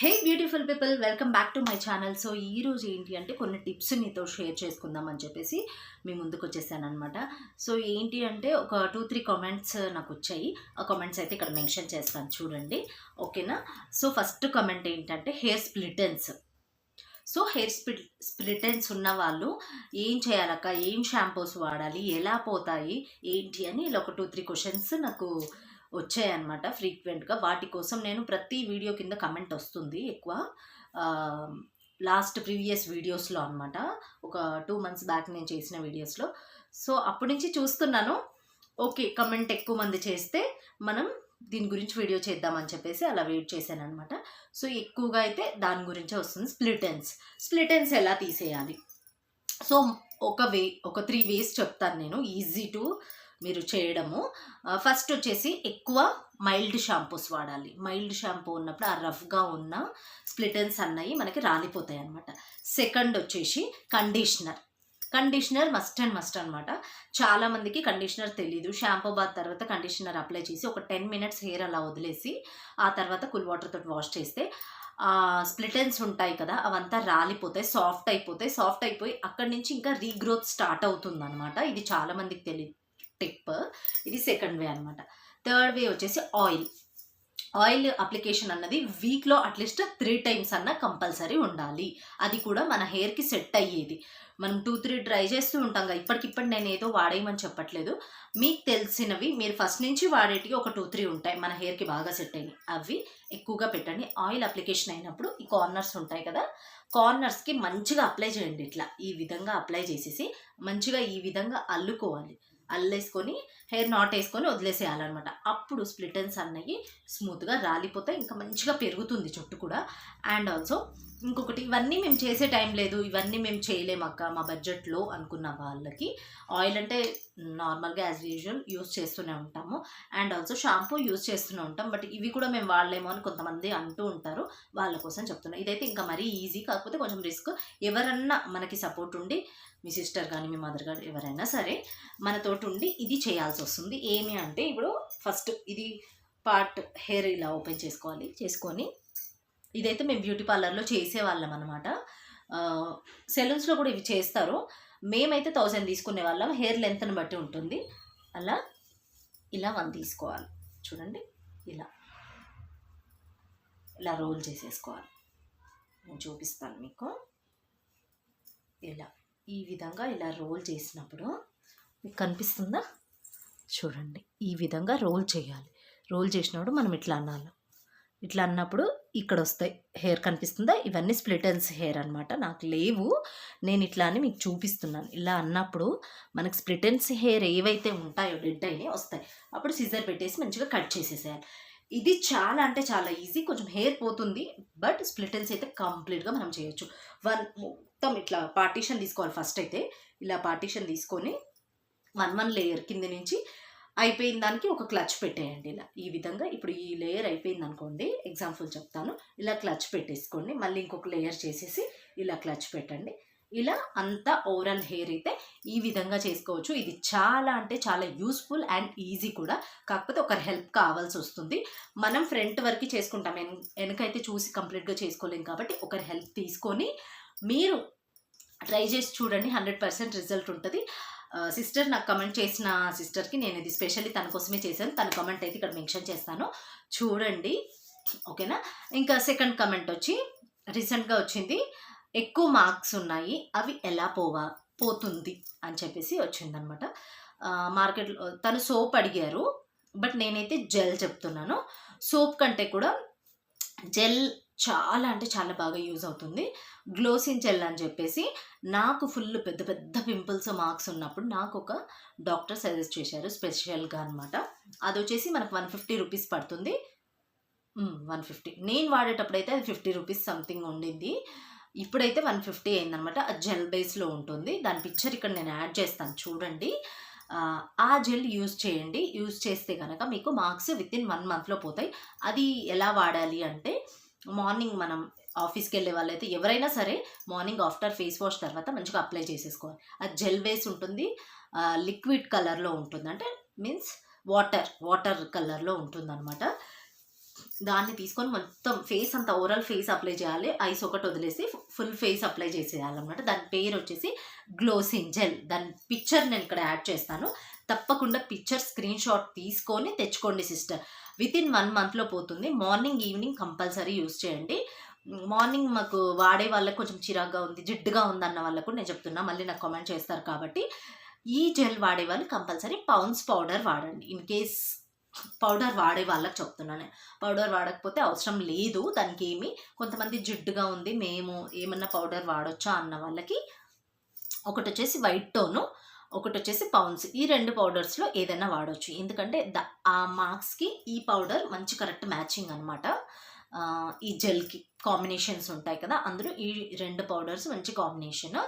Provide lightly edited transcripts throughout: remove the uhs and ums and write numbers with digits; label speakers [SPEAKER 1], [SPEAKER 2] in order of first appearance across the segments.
[SPEAKER 1] Hey beautiful people, welcome back to my channel. So ఈరోజు ఏంటి అంటే కొన్ని టిప్స్ మీతో షేర్ చేసుకుందాం అని చెప్పేసి మీ ముందుకు వచ్చేసాను అనమాట. సో ఏంటి అంటే ఒక 2-3 కామెంట్స్ నాకు వచ్చాయి. ఆ కామెంట్స్ అయితే ఇక్కడ మెన్షన్ చేస్తాను చూడండి, ఓకేనా. సో ఫస్ట్ కామెంట్ ఏంటంటే హెయిర్ స్ప్లిటెన్స్. సో హెయిర్ స్ప్లిటెన్స్ ఉన్న వాళ్ళు ఏం చేయాలక్క, ఏం షాంపూస్ వాడాలి, ఎలా పోతాయి ఏంటి అని ఇలా ఒక 2-3 క్వశ్చన్స్ నాకు వచ్చాయన్నమాట ఫ్రీక్వెంట్గా. వాటి కోసం నేను ప్రతి వీడియో కింద కమెంట్ వస్తుంది ఎక్కువ. ప్రీవియస్ వీడియోస్లో అనమాట, ఒక 2 months బ్యాక్ నేను చేసిన వీడియోస్లో. సో అప్పటి నుంచి చూస్తున్నాను, ఓకే కమెంట్ ఎక్కువ మంది చేస్తే మనం దీని గురించి వీడియో చేద్దామని చెప్పేసి అలా వెయిట్ చేశాను అనమాట. సో ఎక్కువగా అయితే దాని గురించే వస్తుంది. స్ప్లిటెన్స్ ఎలా తీసేయాలి. సో ఒక 3 ways చెప్తాను నేను, ఈజీ టు మీరు చేయడము. ఫస్ట్ వచ్చేసి ఎక్కువ మైల్డ్ షాంపూస్ వాడాలి. మైల్డ్ షాంపూ ఉన్నప్పుడు ఆ రఫ్గా ఉన్న స్ప్లిటెన్స్ అన్నవి మనకి రాలిపోతాయి అనమాట. సెకండ్ వచ్చేసి కండిషనర్ మస్ట్ అండ్ మస్ట్ అనమాట. చాలామందికి కండిషనర్ తెలీదు. షాంపూ బాత్ తర్వాత కండిషనర్ అప్లై చేసి ఒక 10 minutes హెయిర్ అలా వదిలేసి ఆ తర్వాత కూల్ వాటర్ తోటి వాష్ చేస్తే స్ప్లిటెన్స్ ఉంటాయి కదా అవంతా రాలిపోతాయి, సాఫ్ట్ అయిపోయి అక్కడి నుంచి ఇంకా రీగ్రోత్ స్టార్ట్ అవుతుంది అనమాట. ఇది చాలామందికి తెలియదు టిప్. ఇది సెకండ్ వే అనమాట. థర్డ్ వే వచ్చేసి ఆయిల్ అప్లికేషన్ అన్నది వీక్లో అట్లీస్ట్ 3 times అన్న కంపల్సరీ ఉండాలి. అది కూడా మన హెయిర్కి సెట్ అయ్యేది. మనం 2-3 ట్రై చేస్తూ ఉంటాం కదా, ఇప్పటికిప్పుడు నేను ఏదో వాడేయమని చెప్పట్లేదు. మీకు తెలిసినవి మీరు ఫస్ట్ నుంచి వాడేటివి ఒక 2-3 ఉంటాయి మన హెయిర్కి బాగా సెట్ అయ్యి, అవి ఎక్కువగా పెట్టండి. ఆయిల్ అప్లికేషన్ అయినప్పుడు ఈ కార్నర్స్ ఉంటాయి కదా, కార్నర్స్కి మంచిగా అప్లై చేయండి. ఇట్లా ఈ విధంగా అప్లై చేసేసి మంచిగా ఈ విధంగా అల్లేసుకొని హెయిర్ నాట్ వేసుకొని వదిలేసేయాలన్నమాట. అప్పుడు స్ప్లిటెన్స్ అన్నవి స్మూత్గా రాలిపోతాయి, ఇంకా మంచిగా పెరుగుతుంది జుట్టు కూడా. అండ్ ఆల్సో ఇంకొకటి, ఇవన్నీ మేము చేసే టైం లేదు, ఇవన్నీ మేము చేయలేమక్క మా బడ్జెట్లో అనుకున్న వాళ్ళకి ఆయిల్ అంటే నార్మల్గా యాజ్ యూజువల్ యూస్ చేస్తూనే ఉంటాము. అండ్ ఆల్సో షాంపూ యూస్ చేస్తూనే ఉంటాం, బట్ ఇవి కూడా మేము వాడలేము అని కొంతమంది అంటూ ఉంటారు. వాళ్ళ కోసం చెప్తున్నాం. ఇదైతే ఇంకా మరీ ఈజీ, కాకపోతే కొంచెం రిస్క్. ఎవరన్నా మనకి సపోర్ట్ ఉండి, మీ సిస్టర్ కానీ మీ మదర్ కానీ ఎవరైనా సరే మనతోటి ఉండి ఇది చేయాల్సి వస్తుంది. ఏమి అంటే ఇప్పుడు ఫస్ట్ ఇది పార్ట్ హెయిర్ ఇలా ఓపెన్ చేసుకొని ఇదైతే మేము బ్యూటీ పార్లర్లో చేసేవాళ్ళం అనమాట. సెలూన్స్లో కూడా ఇవి చేస్తారు. మేమైతే 1000 తీసుకునే వాళ్ళం. హెయిర్ లెంత్ని బట్టి ఉంటుంది. ఇలా 1 తీసుకోవాలి చూడండి, ఇలా రోల్ చేసేసుకోవాలి. నేను చూపిస్తాను మీకు. ఈ విధంగా ఇలా రోల్ చేసినప్పుడు మీకు కనిపిస్తుందా చూడండి, ఈ విధంగా రోల్ చేయాలి. రోల్ చేసినప్పుడు మనం ఇట్లా అన్నప్పుడు ఇక్కడ వస్తాయి. హెయిర్ కనిపిస్తుందా, ఇవన్నీ స్ప్లిటెన్స్ హెయిర్ అనమాట. నాకు లేవు, నేను ఇట్లా అని మీకు చూపిస్తున్నాను. ఇలా అన్నప్పుడు మనకు స్ప్లిటెన్స్ హెయిర్ ఏవైతే ఉంటాయో డెడ్ అయినాయి వస్తాయి. అప్పుడు సిజర్ పెట్టేసి మంచిగా కట్ చేసేసేయాలి. ఇది చాలా అంటే చాలా ఈజీ. కొంచెం హెయిర్ పోతుంది, బట్ స్ప్లిటెన్స్ అయితే కంప్లీట్గా మనం చేయొచ్చు. మొత్తం ఇట్లా పార్టీషన్ తీసుకోవాలి. ఫస్ట్ అయితే ఇలా పార్టీషన్ తీసుకొని 1 లేయర్ కింద నుంచి అయిపోయిన దానికి ఒక క్లచ్ పెట్టేయండి. ఇలా ఈ విధంగా ఇప్పుడు ఈ లేయర్ అయిపోయింది అనుకోండి, ఎగ్జాంపుల్ చెప్తాను. ఇలా క్లచ్ పెట్టేసుకోండి. మళ్ళీ ఇంకొక లేయర్ చేసేసి ఇలా క్లచ్ పెట్టండి. ఇలా అంతా ఓవరాల్ హెయిర్ అయితే ఈ విధంగా చేసుకోవచ్చు. ఇది చాలా అంటే చాలా యూస్ఫుల్ అండ్ ఈజీ కూడా. కాకపోతే ఒకరి హెల్ప్ కావాల్సి వస్తుంది. మనం ఫ్రంట్ వరకు చేసుకుంటాం, వెనకైతే చూసి కంప్లీట్గా చేసుకోలేం. కాబట్టి ఒకరి హెల్ప్ తీసుకొని మీరు ట్రై చేసి చూడండి, 100% రిజల్ట్ ఉంటుంది. సిస్టర్ నాకు కమెంట్ చేసిన సిస్టర్కి నేను ఇది స్పెషల్లీ తన కోసమే చేశాను. తన కమెంట్ అయితే ఇక్కడ మెన్షన్ చేస్తాను చూడండి, ఓకేనా. ఇంకా సెకండ్ కమెంట్ వచ్చి రీసెంట్గా వచ్చింది. ఎక్కువ మార్క్స్ ఉన్నాయి, అవి ఎలా పోతుంది అని చెప్పేసి వచ్చిందనమాట. మార్కెట్లో తను సోప్ అడిగారు, బట్ నేనైతే జెల్ చెప్తున్నాను. సోప్ కంటే కూడా జెల్ చాలా అంటే చాలా బాగా యూజ్ అవుతుంది. గ్లోసిన్ జెల్ అని చెప్పేసి నాకు ఫుల్ పెద్ద పెద్ద పింపుల్స్ మార్క్స్ ఉన్నప్పుడు నాకు ఒక డాక్టర్ సజెస్ట్ చేశారు స్పెషల్గా అనమాట. అది వచ్చేసి మనకు 150 రూపీస్ పడుతుంది. 150 నేను వాడేటప్పుడు అయితే అది 50 రూపీస్ సంథింగ్ ఉండింది. ఇప్పుడైతే 150 అయిందనమాట. అది జెల్ బేస్లో ఉంటుంది. దాని పిక్చర్ ఇక్కడ నేను యాడ్ చేస్తాను చూడండి. ఆ జెల్ యూజ్ చేయండి. యూజ్ చేస్తే కనుక మీకు మార్క్స్ వితిన్ 1 monthలో పోతాయి. అది ఎలా వాడాలి అంటే, మార్నింగ్ మనం ఆఫీస్కి వెళ్ళే వాళ్ళైతే ఎవరైనా సరే మార్నింగ్ ఆఫ్టర్ ఫేస్ వాష్ తర్వాత మంచిగా అప్లై చేసేసుకోవాలి. అది జెల్ బేస్ ఉంటుంది, లిక్విడ్ కలర్లో ఉంటుంది, అంటే మీన్స్ వాటర్ కలర్లో ఉంటుంది అనమాట. దాన్ని తీసుకొని మొత్తం ఫేస్ అంతా ఓవరాల్ ఫేస్ అప్లై చేయాలి. ఐస్ ఒకటి వదిలేసి ఫుల్ ఫేస్ అప్లై చేసేయాలన్నమాట. దాని పేరు వచ్చేసి గ్లోసింగ్ జెల్. దాని పిక్చర్ నేను ఇక్కడ యాడ్ చేస్తాను. తప్పకుండా పిక్చర్ స్క్రీన్ షాట్ తీసుకొని తెచ్చుకోండి సిస్టర్. వితిన్ 1 మంత్లో పోతుంది. మార్నింగ్ ఈవినింగ్ కంపల్సరీ యూస్ చేయండి. మార్నింగ్ మాకు వాడే వాళ్ళకి కొంచెం చిరాగ్గా ఉంది, జిడ్డుగా ఉందన్న వాళ్ళకు నేను చెప్తున్నా, మళ్ళీ నాకు కామెంట్ చేస్తారు కాబట్టి ఈ జెల్ వాడే వాళ్ళు కంపల్సరీ పౌండ్స్ పౌడర్ వాడండి. ఇన్ కేస్ పౌడర్ వాడే వాళ్ళకి చెప్తున్నాను. పౌడర్ వాడకపోతే అవసరం లేదు దానికి ఏమి. కొంతమంది జిడ్డుగా ఉంది, మేము ఏమన్నా పౌడర్ వాడొచ్చా అన్న వాళ్ళకి ఒకటి వచ్చేసి వైట్ టోను, ఒకటి వచ్చేసి పౌండ్స్. ఈ 2 పౌడర్స్లో ఏదైనా వాడవచ్చు. ఎందుకంటే ఆ మార్క్స్కి ఈ పౌడర్ మంచి కరెక్ట్ మ్యాచింగ్ అనమాట. ఈ జెల్కి కాంబినేషన్స్ ఉంటాయి కదా, అందులో ఈ 2 పౌడర్స్ మంచి కాంబినేషన్.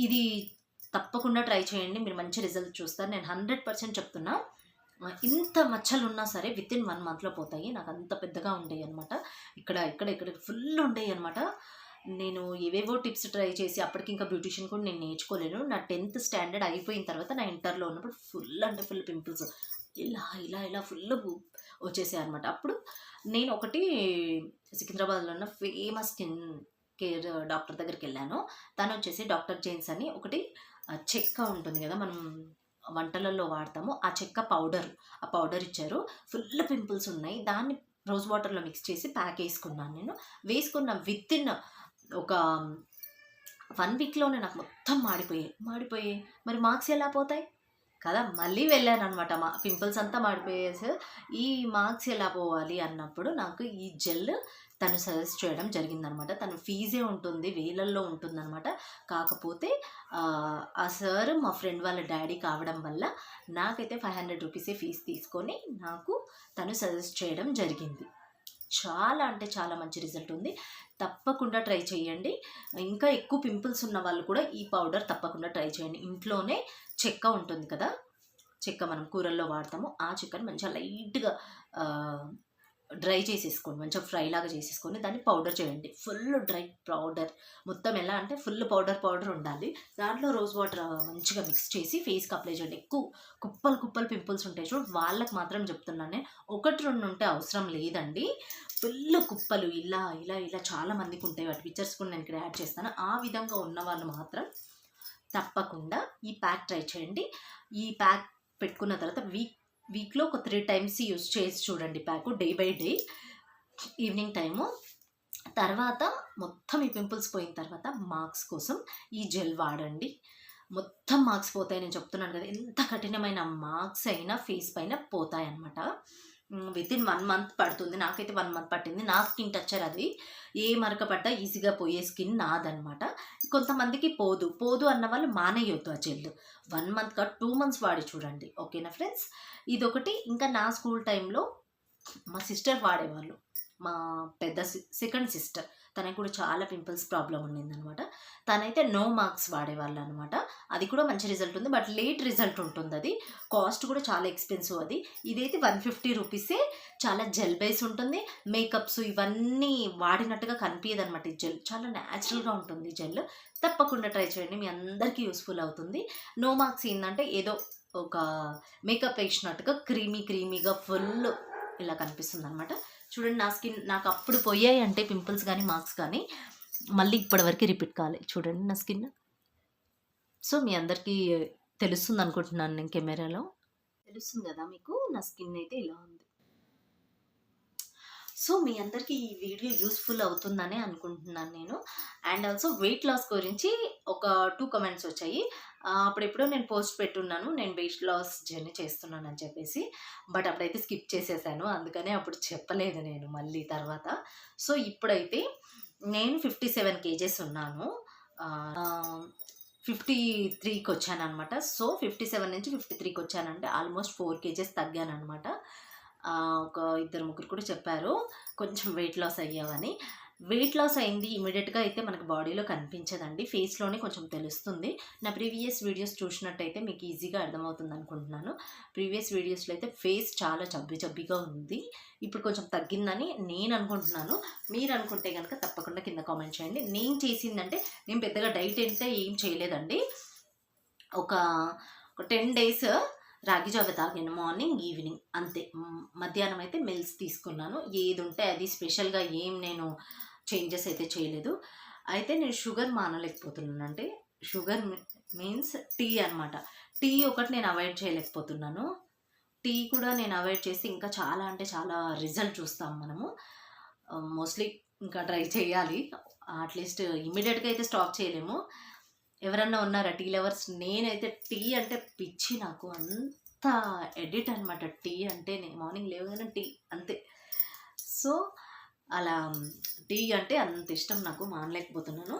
[SPEAKER 1] ఇది తప్పకుండా ట్రై చేయండి, మీరు మంచి రిజల్ట్ చూస్తారు. నేను 100% చెప్తున్నా. ఇంత మచ్చలు ఉన్నా సరే వితిన్ 1 మంత్లో పోతాయి. నాకు అంత పెద్దగా ఉండేవి అనమాట. ఇక్కడ ఫుల్ ఉండేవి అనమాట. నేను ఏవేవో టిప్స్ ట్రై చేసి అప్పటికి ఇంకా బ్యూటిషియన్ కూడా నేను నేర్చుకోలేను. నా 10th స్టాండర్డ్ అయిపోయిన తర్వాత నా ఇంటర్లో ఉన్నప్పుడు ఫుల్ అంటే ఫుల్ పింపుల్స్ ఇలా ఫుల్ వచ్చేసాయి అనమాట. అప్పుడు నేను ఒకటి సికింద్రాబాద్లో ఉన్న ఫేమస్ స్కిన్ కేర్ డాక్టర్ దగ్గరికి వెళ్ళాను. తను వచ్చేసి డాక్టర్ జైన్స్ అని ఒకటి చెక్క ఉంటుంది కదా మనం వంటలలో వాడతాము, ఆ చెక్క ఆ పౌడర్ ఇచ్చారు. ఫుల్ పింపుల్స్ ఉన్నాయి. దాన్ని రోజ్ వాటర్లో మిక్స్ చేసి ప్యాక్ వేసుకున్నాను. నేను వేసుకున్న వితిన్ ఒక 1 వీక్లోనే నాకు మొత్తం మాడిపోయాయి. మరి మార్క్స్ ఎలా పోతాయి కదా, మళ్ళీ వెళ్ళాను అనమాట. మా పింపుల్స్ అంతా మాడిపోయేసి ఈ మార్క్స్ ఎలా పోవాలి అన్నప్పుడు నాకు ఈ జెల్ తను సజెస్ట్ చేయడం జరిగిందనమాట. తను ఫీజే ఉంటుంది, వేలల్లో ఉంటుందన్నమాట. కాకపోతే ఆ సార్ మా ఫ్రెండ్ వాళ్ళ డాడీ కావడం వల్ల నాకైతే 500 రూపీసే ఫీజు తీసుకొని నాకు తను సజెస్ట్ చేయడం జరిగింది. చాలా అంటే చాలా మంచి రిజల్ట్ ఉంది. తప్పకుండా ట్రై చేయండి. ఇంకా ఎక్కువ పింపుల్స్ ఉన్న వాళ్ళు కూడా ఈ పౌడర్ తప్పకుండా ట్రై చేయండి. ఇంట్లోనే చెక్క ఉంటుంది కదా, చెక్క మనం కూరల్లో వాడతాము, ఆ చెక్కని మంచిగా లైట్గా డ్రై చేసేసుకోండి, మంచిగా ఫ్రై లాగా చేసేసుకొని దాన్ని పౌడర్ చేయండి. ఫుల్ డ్రై పౌడర్, మొత్తం ఎలా అంటే ఫుల్ పౌడర్ ఉండాలి. దాంట్లో రోజ్ వాటర్ మంచిగా మిక్స్ చేసి ఫేస్కి అప్లై చేయండి. ఎక్కువ కుప్పలు పింపుల్స్ ఉంటాయి చూడు, వాళ్ళకి మాత్రం చెప్తున్నాను నేను. 1-2 ఉంటే అవసరం లేదండి. ఫుల్ కుప్పలు ఇలా చాలా మందికి ఉంటాయి. వాటి పిక్చర్స్ కూడా నేను ఇక్కడ యాడ్ చేస్తాను. ఆ విధంగా ఉన్న వాళ్ళు మాత్రం తప్పకుండా ఈ ప్యాక్ ట్రై చేయండి. ఈ ప్యాక్ పెట్టుకున్న తర్వాత వీక్లో ఒక 3 టైమ్స్ యూజ్ చేసి చూడండి pack, day by day evening time. తర్వాత మొత్తం ఈ పింపుల్స్ పోయిన తర్వాత మార్క్స్ కోసం ఈ జెల్ వాడండి. మొత్తం మార్క్స్ పోతాయి. నేను చెప్తున్నాను కదా, ఎంత కఠినమైన మార్క్స్ అయినా ఫేస్ పైన పోతాయి అన్నమాట. వితిన్ 1 మంత్ పడుతుంది. నాకైతే 1 మంత్ పట్టింది. నా స్కిన్ టచ్చర్ అది. ఏ మరక పడ్డా ఈజీగా పోయే స్కిన్ నాదనమాట. కొంతమందికి పోదు అన్న వాళ్ళు మానేయొద్దు ఆ జెల్. 1 మంత్ కాదు 2 మంత్స్ వాడి చూడండి. ఓకేనా ఫ్రెండ్స్? ఇదొకటి. ఇంకా నా స్కూల్ టైంలో మా సిస్టర్ వాడేవాళ్ళు, మా పెద్ద సెకండ్ సిస్టర్. తనకి కూడా చాలా పింపుల్స్ ప్రాబ్లం ఉండిందనమాట. తనైతే నో మార్క్స్ వాడేవాళ్ళు అనమాట. అది కూడా మంచి రిజల్ట్ ఉంది, బట్ లేట్ రిజల్ట్ ఉంటుంది. అది కాస్ట్ కూడా చాలా ఎక్స్పెన్సివ్. ఇదైతే 150 రూపీసే. చాలా జెల్ బేస్ ఉంటుంది. మేకప్స్ ఇవన్నీ వాడినట్టుగా కనిపించదు అనమాట. ఈ జెల్ చాలా న్యాచురల్గా ఉంటుంది. జెల్ తప్పకుండా ట్రై చేయండి, మీ అందరికీ యూస్ఫుల్ అవుతుంది. నో మార్క్స్ ఏంటంటే ఏదో ఒక మేకప్ వేసినట్టుగా క్రీమీగా ఫుల్ ఇలా కనిపిస్తుంది అనమాట. చూడండి, నా స్కిన్ నాకు అప్పుడు పోయాయి అంటే పింపుల్స్ కానీ మార్క్స్ కానీ మళ్ళీ ఇప్పటివరకు రిపీట్ కాలే. చూడండి నా స్కిన్. సో మీ అందరికీ తెలుస్తుంది అనుకుంటున్నాను, నేను కెమెరాలో తెలుస్తుంది కదా మీకు. నా స్కిన్ అయితే ఇలా ఉంది. సో మీ అందరికీ ఈ వీడియో యూస్ఫుల్ అవుతుందనే అనుకుంటున్నాను నేను. అండ్ ఆల్సో వెయిట్ లాస్ గురించి ఒక 2 కమెంట్స్ వచ్చాయి. అప్పుడెప్పుడో నేను పోస్ట్ పెట్టున్నాను, నేను వెయిట్ లాస్ జర్నీ చేస్తున్నాను అని చెప్పేసి. బట్ అప్పుడైతే స్కిప్ చేసేసాను, అందుకనే అప్పుడు చెప్పలేదు నేను మళ్ళీ తర్వాత. సో ఇప్పుడైతే నేను 57 kgs ఉన్నాను. 53కి వచ్చాను అనమాట. సో 57 నుంచి 53కి వచ్చానంటే ఆల్మోస్ట్ 4 kgs తగ్గాను అనమాట. ఒక 2-3 కూడా చెప్పారు కొంచెం వెయిట్ లాస్ అయ్యావని. వెయిట్ లాస్ అయింది ఇమీడియట్గా అయితే మనకు బాడీలో కనిపించదండి, ఫేస్లోనే కొంచెం తెలుస్తుంది. నా ప్రీవియస్ వీడియోస్ చూసినట్టయితే మీకు ఈజీగా అర్థమవుతుంది అనుకుంటున్నాను. ప్రీవియస్ వీడియోస్లో అయితే ఫేస్ చాలా చబ్బిగా ఉంది. ఇప్పుడు కొంచెం తగ్గిందని నేను అనుకుంటున్నాను. మీరు అనుకుంటే కనుక తప్పకుండా కింద కామెంట్ చేయండి. నేను చేసిందంటే నేను పెద్దగా డైట్ అయితే ఏం చేయలేదండి. ఒక 10 days రాగి జావ తాగాను మార్నింగ్ ఈవినింగ్ అంతే. మధ్యాహ్నం అయితే మిల్స్ తీసుకున్నాను. ఏది ఉంటే అది, స్పెషల్గా ఏం నేను చేంజెస్ అయితే చేయలేదు. అయితే నేను షుగర్ మానలేకపోతున్నాను. అంటే షుగర్ మీన్స్ టీ అనమాట. టీ ఒకటి నేను అవాయిడ్ చేయలేకపోతున్నాను. టీ కూడా నేను అవాయిడ్ చేస్తే ఇంకా చాలా అంటే చాలా రిజల్ట్ చూస్తాం మనము. మోస్ట్లీ ఇంకా ట్రై చేయాలి. అట్లీస్ట్ ఇమ్మీడియట్గా అయితే స్టాప్ చేయలేము. ఎవరన్నా ఉన్నారా టీ లవర్స్? నేనైతే టీ అంటే పిచ్చి, నాకు అంత ఎడిట్ అనమాట. టీ అంటే నేను మార్నింగ్ లేవగానే టీ అంతే. సో అలా టీ అంటే అంత ఇష్టం నాకు, మానలేకపోతున్నాను.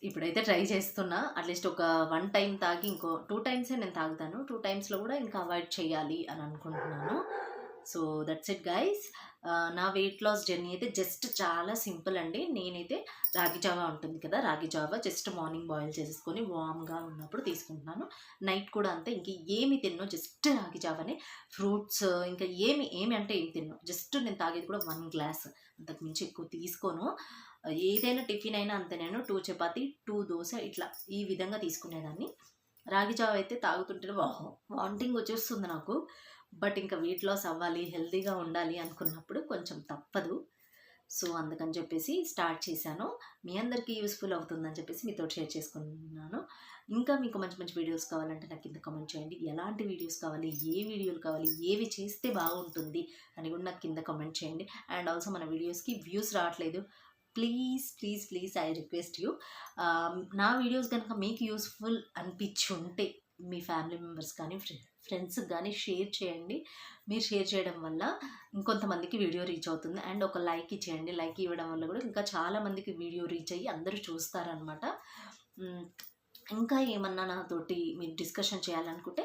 [SPEAKER 1] ఇప్పుడైతే ట్రై చేస్తున్నా. అట్లీస్ట్ ఒక 1 టైం తాగి ఇంకో 2 టైమ్సే నేను తాగుతాను. 2 టైమ్స్లో కూడా ఇంకా అవాయిడ్ చేయాలి అని అనుకుంటున్నాను. So that's it guys. నా వెయిట్ లాస్ జర్నీ అయితే జస్ట్ చాలా సింపుల్ అండి. నేనైతే రాగి జావా ఉంటుంది కదా, రాగి జావా జస్ట్ మార్నింగ్ బాయిల్ చేసేసుకొని వామ్గా ఉన్నప్పుడు తీసుకుంటున్నాను. నైట్ కూడా అంతే. ఇంక ఏమి తిన్నో జస్ట్ రాగి జావానే. ఫ్రూట్స్ ఇంకా ఏమి అంటే ఏమి తిన్నో, జస్ట్ నేను తాగేది కూడా 1 గ్లాస్, అంతకుమించి ఎక్కువ తీసుకోను. ఏదైనా టిఫిన్ అయినా అంతే. నేను 2 చపాతీ 2 దోశ ఇట్లా ఈ విధంగా తీసుకునేదాన్ని. రాగి జావ అయితే తాగుతుంటే వామిటింగ్ వచ్చేస్తుంది నాకు. బట్ ఇంకా వెయిట్ లాస్ అవ్వాలి, హెల్తీగా ఉండాలి అనుకున్నప్పుడు కొంచెం తప్పదు. సో అందుకని చెప్పేసి స్టార్ట్ చేశాను. మీ అందరికీ యూస్ఫుల్ అవుతుందని చెప్పేసి మీతో షేర్ చేసుకుంటున్నాను. ఇంకా మీకు మంచి మంచి వీడియోస్ కావాలంటే నాకు కింద కామెంట్ చేయండి. ఎలాంటి వీడియోస్ కావాలి, ఏ వీడియోలు కావాలి, ఏవి చేస్తే బాగుంటుంది అని కూడా నాకు కింద కామెంట్ చేయండి. అండ్ ఆల్సో మన వీడియోస్కి వ్యూస్ రావట్లేదు. ప్లీజ్ ఐ రిక్వెస్ట్ యూ, నా వీడియోస్ కనుక మీకు యూస్ఫుల్ అనిపించి ఉంటే మీ ఫ్యామిలీ మెంబర్స్ కానీ ఫ్రెండ్స్కి కానీ షేర్ చేయండి. మీరు షేర్ చేయడం వల్ల ఇంకొంతమందికి వీడియో రీచ్ అవుతుంది. అండ్ ఒక లైక్ ఇచ్చేయండి. లైక్ ఇవ్వడం వల్ల కూడా ఇంకా చాలామందికి వీడియో రీచ్ అయ్యి అందరూ చూస్తారనమాట. ఇంకా ఏమన్నా నాతోటి మీరు డిస్కషన్ చేయాలనుకుంటే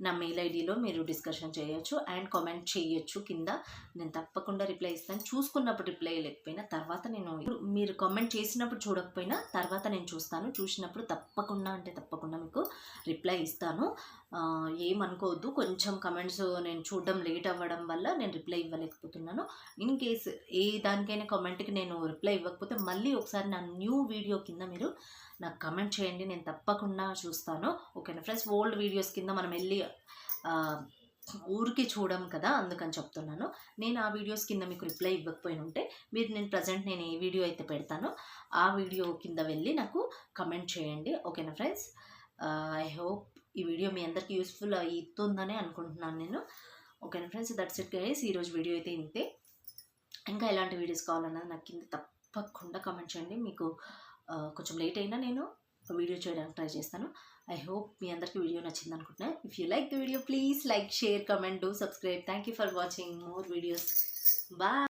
[SPEAKER 1] నా మెయిల్ ఐడిలో మీరు డిస్కషన్ చేయొచ్చు అండ్ కామెంట్ చేయొచ్చు కింద. నేను తప్పకుండా రిప్లై ఇస్తాను. చూసుకున్నప్పుడు రిప్లై లేకపోయినా తర్వాత నేను, మీరు కామెంట్ చేసినప్పుడు చూడకపోయినా తర్వాత నేను చూస్తాను. చూసినప్పుడు తప్పకుండా మీకు రిప్లై ఇస్తాను. ఏమనుకోవద్దు. కొంచెం కమెంట్స్ నేను చూడడం లేట్ అవ్వడం వల్ల నేను రిప్లై ఇవ్వలేకపోతున్నాను. ఇన్ కేస్ ఏ దానికైనా కామెంట్కి నేను రిప్లై ఇవ్వకపోతే మళ్ళీ ఒకసారి నా న్యూ వీడియో కింద మీరు నాకు కమెంట్ చేయండి. నేను తప్పకుండా చూస్తాను. ఓకేనా ఫ్రెండ్స్? ఓల్డ్ వీడియోస్ కింద మనం వెళ్ళి ఊరికి చూడం కదా, అందుకని చెప్తున్నాను. నేను ఆ వీడియోస్ కింద మీకు రిప్లై ఇవ్వకపోయిన ఉంటే మీరు నేను ఏ వీడియో అయితే పెడతానో ఆ వీడియో కింద వెళ్ళి నాకు కమెంట్ చేయండి. ఓకేనా ఫ్రెండ్స్? ఐ హోప్ ఈ వీడియో మీ అందరికీ యూస్ఫుల్ అవుతుందనే అనుకుంటున్నాను నేను. ఓకేనా ఫ్రెండ్స్? That's it guys. ఈరోజు వీడియో అయితే ఇంతే. ఇంకా ఎలాంటి వీడియోస్ కావాలన్నది నాకు కింద తప్పకుండా కమెంట్ చేయండి. మీకు కొంచెం లేట్ అయినా నేను వీడియో చేయడానికి ట్రై చేస్తాను. ఐ హోప్ మీ అందరికీ వీడియో నచ్చింది అనుకుంటున్నాను. If you like the video please like, share, comment, do subscribe. Thank you for watching more videos. Bye.